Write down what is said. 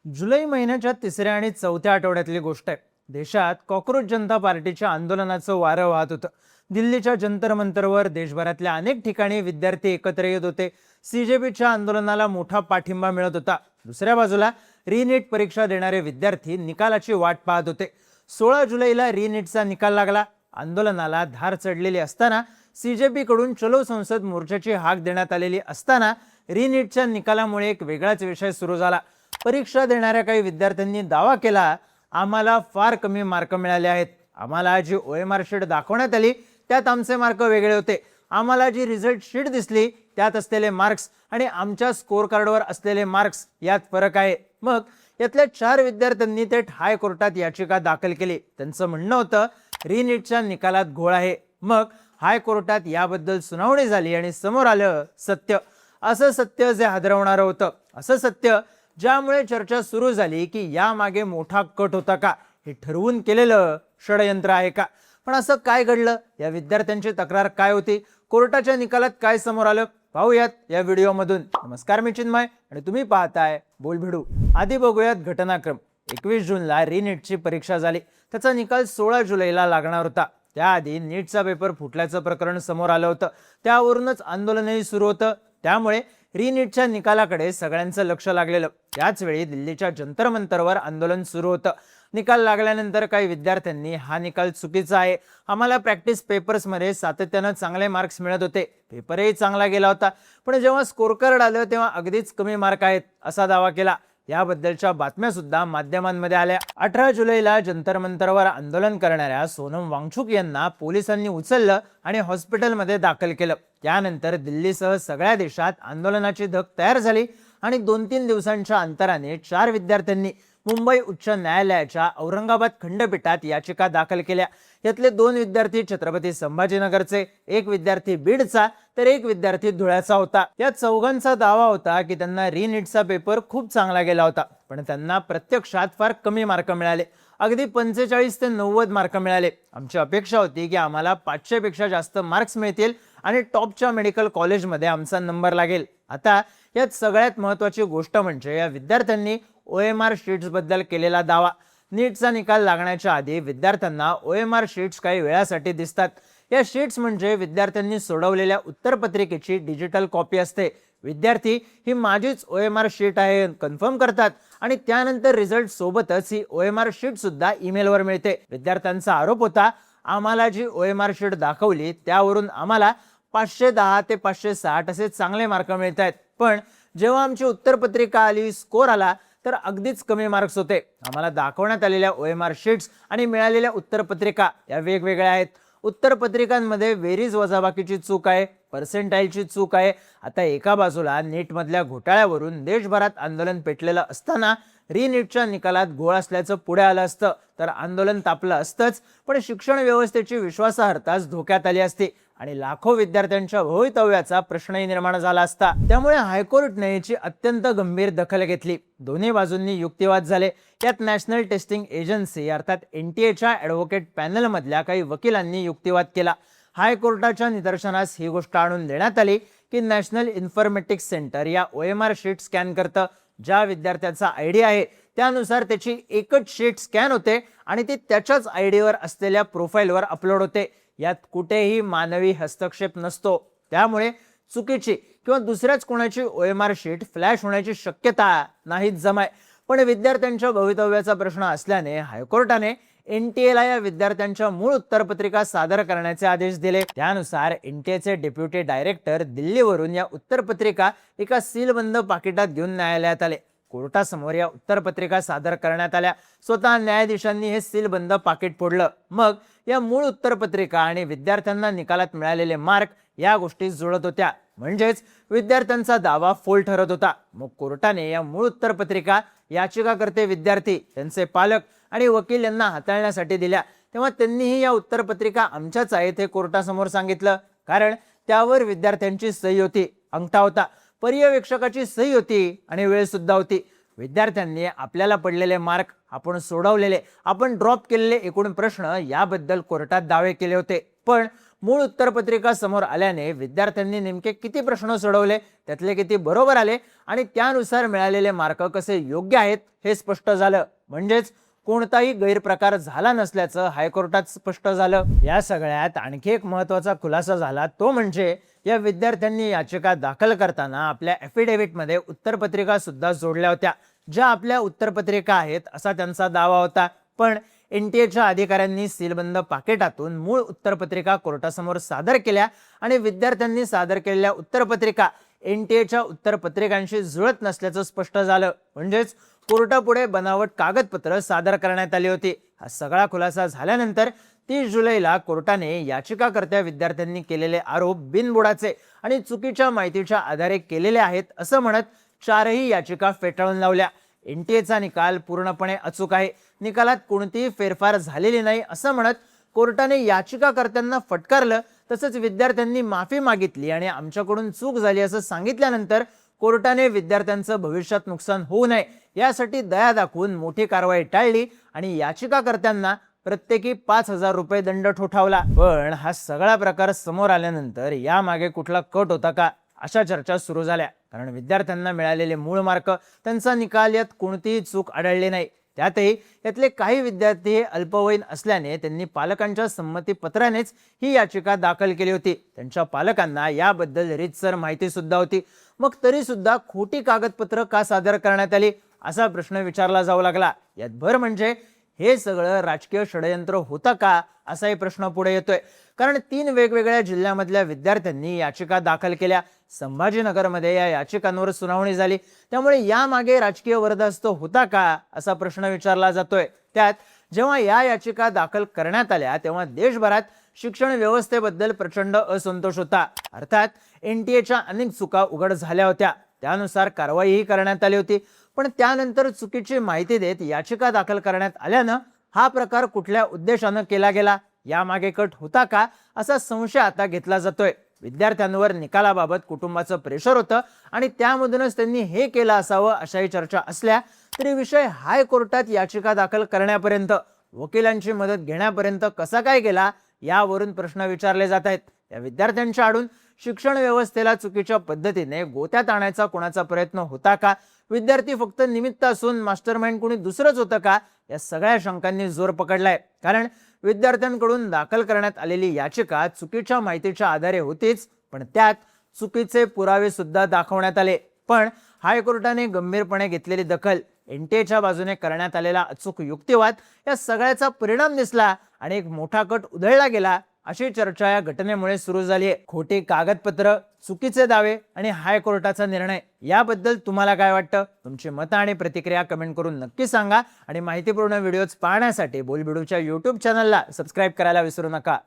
जुलै महिन्याच्या तिसऱ्या आणि चौथ्या आठवड्यातली गोष्ट आहे. देशात कॉक्रोच जनता पार्टीच्या आंदोलनाचं वारं वाहत होतं. दिल्लीच्या जंतर मंतरवर देशभरातल्या अनेक ठिकाणी विद्यार्थी एकत्र येत होते. सीजेपीच्या आंदोलनाला मोठा पाठिंबा मिळत होता. दुसऱ्या बाजूला रिनीट परीक्षा देणारे विद्यार्थी निकालाची वाट पाहत होते. 16 जुलैला रिनीटचा निकाल लागला. आंदोलनाला धार चढलेली असताना, सीजेपी कडून चलो संसद मोर्चाची हाक देण्यात आलेली असताना, रिनीटच्या निकालामुळे एक वेगळाच विषय सुरू झाला. परीक्षा देणाऱ्या काही विद्यार्थ्यांनी दावा केला, आम्हाला फार कमी मार्क मिळाले आहेत. आम्हाला जी ओएमआर शीट दाखवण्यात आली त्यात आमचे मार्क वेगळे होते. आम्हाला जी रिझल्ट शीट दिसली त्यात असलेले मार्क्स आणि आमच्या स्कोर कार्डवर असलेले मार्क्स यात फरक आहे. मग यातल्या 4 विद्यार्थ्यांनी थेट हायकोर्टात याचिका दाखल केली. त्यांचं म्हणणं होतं, रिनीटच्या निकालात घोळ आहे. मग हायकोर्टात याबद्दल सुनावणी झाली आणि समोर आलं सत्य. असं सत्य जे हादरवणारं होतं. असं सत्य ज्यामुळे चर्चा सुरू झाली की यामागे मोठा कट होता का, हे ठरवून केलेलं षडयंत्र आहे का. पण असं काय घडलं, या विद्यार्थ्यांची तक्रार काय होती, कोर्टाच्या निकालात काय समोर आलं, पाहूयात या व्हिडिओमधून. नमस्कार, मी चिन्मय आणि तुम्ही पाहताय बोलभिडू. आधी बघूयात घटनाक्रम. 21 जूनला रिनीटची परीक्षा झाली. त्याचा निकाल 16 जुलैला लागणार होता. त्याआधी नीटचा पेपर फुटल्याचं प्रकरण समोर आलं होतं. त्यावरूनच आंदोलनही सुरू होतं. त्यामुळे रिनीटच्या निकालाकडे सगळ्यांचं लक्ष लागलेलं. त्याच वेळी दिल्लीच्या जंतर मंतरवर आंदोलन सुरू होतं. निकाल लागल्यानंतर काही विद्यार्थ्यांनी हा निकाल चुकीचा आहे, आम्हाला प्रॅक्टिस पेपर्समध्ये सातत्यानं चांगले मार्क्स मिळत होते, पेपरही चांगला गेला होता, पण जेव्हा स्कोर कार्ड आलं तेव्हा अगदीच कमी मार्क आहेत, असा दावा केला. याबद्दलच्या बातम्या सुद्धा माध्यमांमध्ये आल्या. 18 जुलैला जंतर मंतरवर आंदोलन करणाऱ्या सोनम वांगचुक यांना पोलिसांनी उचललं आणि हॉस्पिटलमध्ये दाखल केलं. त्यानंतर दिल्लीसह सगळ्या देशात आंदोलनाची धग तयार झाली आणि 2-3 दिवसांच्या अंतराने 4 विद्यार्थ्यांनी मुंबई उच्च न्यायालयाच्या औरंगाबाद खंडपीठात याचिका दाखल केल्या. यातले 2 विद्यार्थी छत्रपती संभाजीनगरचे, एक विद्यार्थी बीडचा तर एक विद्यार्थी धुळ्याचा होता. या चौघांचा दावा होता की त्यांना रिनीटचा पेपर खूप चांगला गेला होता, पण त्यांना प्रत्यक्षात फार कमी मार्क मिळाले. अगदी 45 ते 90 मार्क मिळाले. आमची अपेक्षा होती की आम्हाला 500 पेक्षा जास्त मार्क्स मिळतील आणि टॉपच्या मेडिकल कॉलेजमध्ये आमचा नंबर लागेल. आता यात सगळ्यात महत्त्वाची गोष्ट म्हणजे या विद्यार्थ्यांनी ओएमआर शीट्स बद्दल केलेला दावा. नीटचा निकाल लागण्याच्या आधी विद्यार्थ्यांना ओएमआर शीट्स काही वेळासाठी दिसतात. या शीट्स म्हणजे विद्यार्थ्यांनी सोडवलेल्या उत्तरपत्रिकेची डिजिटल कॉपी असते. विद्यार्थी ही माझीच ओएमआर शीट आहे कन्फर्म करतात आणि त्यानंतर रिझल्ट सोबतच ही ओएमआर शीट सुद्धा ईमेलवर मिळते. विद्यार्थ्यांचा आरोप होता, आम्हाला जी ओएमआर शीट दाखवली त्यावरून आम्हाला 510 ते 560 असे चांगले मार्क मिळत आहेत, पण जेव्हा आमची उत्तरपत्रिका आली, स्कोर आला तर अगदीच कमी मार्क्स होते. आम्हाला दाखवण्यात आलेल्या ओएमआर शीट्स आणि मिळालेल्या उत्तरपत्रिका या वेगवेगळ्या आहेत. उत्तरपत्रिकांमध्ये बेरीज वजाबाकीची चूक आहे, पर्सेंटाईलची चूक आहे. आता एका बाजूला नीटमधल्या घोटाळ्यावरून देशभरात आंदोलन पेटलेलं असताना रिनीटच्या निकालात घोळ असल्याचं पुढे आलं असतं तर आंदोलन तापलं असतंच, पण शिक्षण व्यवस्थेची विश्वासार्हताच धोक्यात आली असती आणि लाखो विद्यार्थ्यांच्या भवितव्याचा प्रश्नही निर्माण झाला असता. त्यामुळे हायकोर्टने याची अत्यंत गंभीर दखल घेतली. दोन्ही बाजूंनी युक्तिवाद झाले. यात नॅशनल टेस्टिंग एजन्सी अर्थात एनटीएच्या ॲडव्होकेट पॅनलमधल्या काही वकिलांनी युक्तिवाद केला. हायकोर्टाच्या निदर्शनास ही गोष्ट आणून देण्यात आली की नॅशनल इन्फॉर्मेटिक्स सेंटर या ओएमआर शीट स्कॅन करतं. ज्या विद्यार्थ्याचा आयडी आहे त्यानुसार त्याची एकच शीट स्कॅन होते आणि ती त्याच्याच आयडीवर असलेल्या प्रोफाईलवर अपलोड होते. यात कुठेही मानवी हस्तक्षेप नसतो. त्यामुळे चुकीची किंवा दुसऱ्याच कोणाची ओएमआर शीट फ्लॅश होण्याची शक्यता नाहीच जमाय. पण विद्यार्थ्यांच्या भवितव्याचा प्रश्न असल्याने हायकोर्टाने एनटीएला या विद्यार्थ्यांच्या मूळ उत्तरपत्रिका सादर करण्याचे आदेश दिले. त्यानुसार एनटीएचे डेप्युटी डायरेक्टर दिल्लीवरून या उत्तरपत्रिका एका सीलबंद पाकिटात घेऊन न्यायालयात आले. कोर्टासमोर या उत्तरपत्रिका सादर करण्यात आल्या. स्वतः न्यायाधीशांनी हे सीलबंद पाकिट फोडलं. मग या मूळ उत्तरपत्रिका आणि विद्यार्थ्यांना निकालात मिळालेले मार्क या गोष्टी जुळत होत्या. म्हणजेच विद्यार्थ्यांचा दावा फोल ठरत होता. मग कोर्टाने या मूळ उत्तरपत्रिका याचिकाकर्ते विद्यार्थी, त्यांचे पालक आणि वकील यांना हाताळण्यासाठी दिल्या. तेव्हा त्यांनीही या उत्तरपत्रिका आमच्याच आहेत हे कोर्टासमोर सांगितलं, कारण त्यावर विद्यार्थ्यांची सही होती, अंगठा होता, पर्यवेक्षकाची सही होती आणि वेळ सुद्धा होती. विद्यार्थ्यांनी आपल्याला पडलेले मार्क, आपण सोडवलेले, आपण ड्रॉप केलेले एकूण प्रश्न याबद्दल कोर्टात दावे केले होते. पण मूळ उत्तरपत्रिका समोर आल्याने विद्यार्थ्यांनी नेमके किती प्रश्न सोडवले, त्यातले किती बरोबर आले आणि त्यानुसार मिळालेले मार्क कसे योग्य आहेत हे स्पष्ट झालं. म्हणजेच कोणताही गैरप्रकार झाला नसल्याचं हायकोर्टात स्पष्ट झालं. या सगळ्यात आणखी एक महत्त्वाचा खुलासा झाला, तो म्हणजे या विद्यार्थ्यांनी याचिका दाखल करताना आपल्या ॲफिडेव्हिटमध्ये उत्तरपत्रिका सुद्धा जोडल्या होत्या, ज्या आपल्या उत्तरपत्रिका आहेत असा त्यांचा दावा होता. पण NTA अधिकाऱ्यांनी सीलबंद पाकिटातून मूळ उत्तरपत्रिका कोर्टासमोर सादर केल्या आणि विद्यार्थ्यांनी सादर केलेल्या उत्तरपत्रिका NTA उत्तरपत्रिकांशी जुळत नसल्याचं स्पष्ट झालं. म्हणजेच कोर्टापुढे बनावट कागदपत्र सादर करण्यात आली होती. हा सगळा खुलासा झाल्यानंतर 30 जुलैला कोर्टाने याचिकाकर्त्या विद्यार्थ्यांनी केलेले आरोप बिनबुडाचे आणि चुकीच्या माहितीच्या आधारे केलेले आहेत असं म्हणत 4ही याचिका फेटाळून लावल्या. NTA निकाल पूर्णपणे अचूक आहे, निकालात कोणतीही फेरफार झालेली नाही असं म्हणत कोर्टाने याचिकाकर्त्यांना फटकारलं. तसंच विद्यार्थ्यांनी माफी मागितली आणि आमच्याकडून चूक झाली असं सांगितल्यानंतर कोर्टाने विद्यार्थ्यांचं भविष्यात नुकसान होऊ नये यासाठी दया दाखवून मोठी कारवाई टाळली आणि याचिकाकर्त्यांना प्रत्येकी 5,000 रुपये दंड ठोठावला. पण हा सगळा प्रकार समोर आल्यानंतर यामागे कुठला कट होता का अशा चर्चा सुरू झाल्या. कारण विद्यार्थ्यांना मिळालेले मूळ मार्क, त्यांचा निकाल यात कोणतीही चूक आढळली नाही. त्यातही यातले काही विद्यार्थी हे अल्पवयीन असल्याने त्यांनी पालकांच्या संमतीपत्रानेच ही याचिका दाखल केली होती. त्यांच्या पालकांना याबद्दल रीतसर माहिती सुद्धा होती. मग तरी सुद्धा खोटी कागदपत्र का सादर करण्यात आली असा प्रश्न विचारला जाऊ लागला. यात भर म्हणजे हे सगळं राजकीय षडयंत्र होतं का असाही प्रश्न पुढे येतोय. कारण 3 वेगवेगळ्या जिल्ह्यामधल्या विद्यार्थ्यांनी याचिका दाखल केल्या. संभाजीनगरमध्ये या याचिकांवर सुनावणी झाली. त्यामुळे यामागे राजकीय वरदहस्त होता का असा प्रश्न विचारला जातोय. त्यात जेव्हा या याचिका दाखल करण्यात आल्या तेव्हा देशभरात शिक्षण व्यवस्थेबद्दल प्रचंड असंतोष होता. अर्थात NTA अनेक चुका उघड झाल्या होत्या, त्यानुसार कारवाईही करण्यात आली होती. पण त्यानंतर चुकीची माहिती देत याचिका दाखल करण्यात आल्यानं हा प्रकार कुठल्या उद्देशानं केला गेला, यामागे कट होता का असा संशय आता घेतला जातोय. विद्यार्थ्यांवर निकालाबाबत कुटुंबाचं प्रेशर होतं आणि त्यामधूनच त्यांनी हे केलं असावं अशाही चर्चा असल्या तरी विषय हायकोर्टात याचिका दाखल करण्यापर्यंत, वकिलांची मदत घेण्यापर्यंत कसा काय गेला यावरून प्रश्न विचारले जात आहेत. या विद्यार्थ्यांच्या आडून शिक्षण व्यवस्थेला चुकीच्या पद्धतीने गोत्यात आणायचा कोणाचा प्रयत्न होता का, विद्यार्थी फक्त निमित्त असून मास्टरमाइंड कोणी दुसरंच होतं का, या सगळ्या शंकांनी जोर पकडलाय. कारण विद्यार्थ्यांकडून दाखल करण्यात आलेली याचिका चुकीच्या माहितीच्या आधारे होतीच, पण त्यात चुकीचे पुरावे सुद्धा दाखवण्यात आले. पण हायकोर्टाने गंभीरपणे घेतलेली दखल, NTA बाजूने करण्यात आलेला अचूक युक्तिवाद या सगळ्याचा परिणाम दिसला आणि एक मोठा कट उधळला गेला अशी चर्चा या घटनेमुळे सुरू झाली आहे. खोटी कागदपत्र, चुकीचे दावे आणि हायकोर्टाचा निर्णय याबद्दल तुम्हाला काय वाटतं? तुमची मतं आणि प्रतिक्रिया कमेंट करून नक्की सांगा आणि माहितीपूर्ण व्हिडिओज पाहण्यासाठी बोलबिडूच्या YouTube चॅनलला सबस्क्राईब करायला विसरू नका.